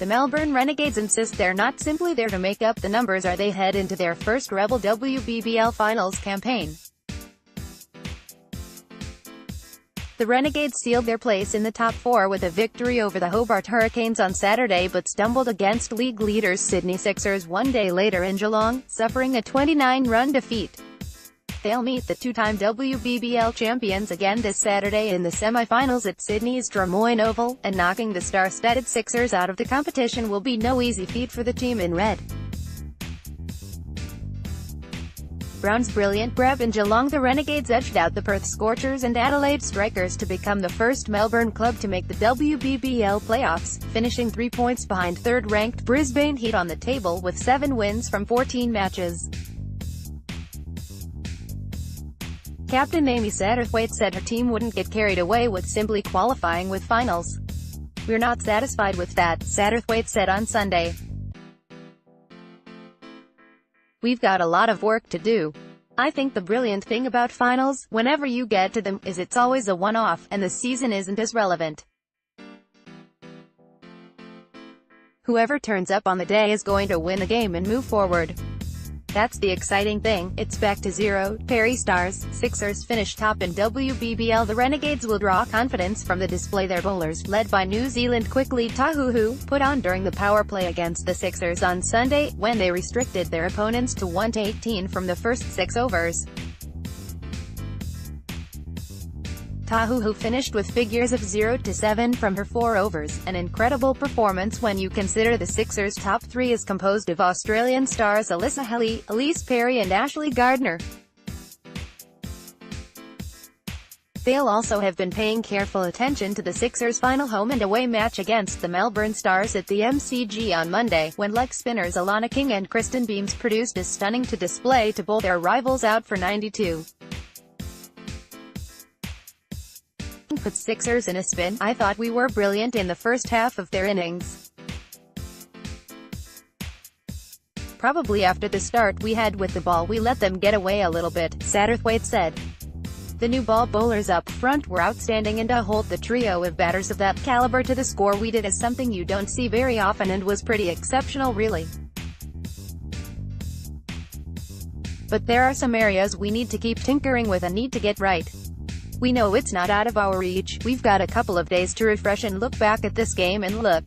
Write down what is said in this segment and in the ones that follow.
The Melbourne Renegades insist they're not simply there to make up the numbers as they head into their first Rebel WBBL finals campaign. The Renegades sealed their place in the top four with a victory over the Hobart Hurricanes on Saturday but stumbled against league leaders Sydney Sixers one day later in Geelong, suffering a 29-run defeat. They'll meet the two-time WBBL champions again this Saturday in the semi-finals at Sydney's Drummoyne Oval, and knocking the star-studded Sixers out of the competition will be no easy feat for the team in red. Brown's brilliant grab in Geelong. The Renegades edged out the Perth Scorchers and Adelaide Strikers to become the first Melbourne club to make the WBBL playoffs, finishing 3 points behind third-ranked Brisbane Heat on the table with 7 wins from 14 matches. Captain Amy Satterthwaite said her team wouldn't get carried away with simply qualifying with finals. "We're not satisfied with that," Satterthwaite said on Sunday. "We've got a lot of work to do. I think the brilliant thing about finals, whenever you get to them, is it's always a one-off, and the season isn't as relevant. Whoever turns up on the day is going to win the game and move forward. That's the exciting thing. It's back to zero." Perry Stars. Sixers finish top in WBBL. The Renegades will draw confidence from the display their bowlers, led by New Zealand quickly Tahuhu, put on during the power play against the Sixers on Sunday, when they restricted their opponents to 1-18 from the first 6 overs. Tahuhu finished with figures of 0-7 from her 4 overs, an incredible performance when you consider the Sixers' top 3 is composed of Australian stars Alyssa Healy, Elise Perry and Ashley Gardner. They'll also have been paying careful attention to the Sixers' final home and away match against the Melbourne Stars at the MCG on Monday, when leg spinners Alana King and Kristen Beams produced a stunning display to bowl their rivals out for 92. "Put Sixers in a spin. I thought we were brilliant in the first half of their innings. Probably after the start we had with the ball we let them get away a little bit," Satterthwaite said. "The new ball bowlers up front were outstanding, and to hold the trio of batters of that caliber to the score we did is something you don't see very often and was pretty exceptional really. But there are some areas we need to keep tinkering with and need to get right. We know it's not out of our reach. We've got a couple of days to refresh and look back at this game and look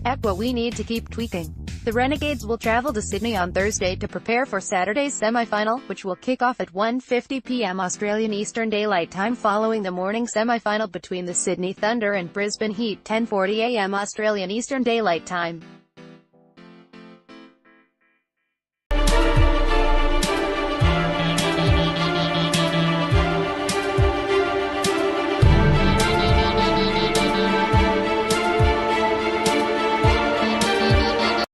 at what we need to keep tweaking." The Renegades will travel to Sydney on Thursday to prepare for Saturday's semi-final, which will kick off at 1:50 p.m. Australian Eastern Daylight Time, following the morning semi-final between the Sydney Thunder and Brisbane Heat, 10:40 a.m. Australian Eastern Daylight Time.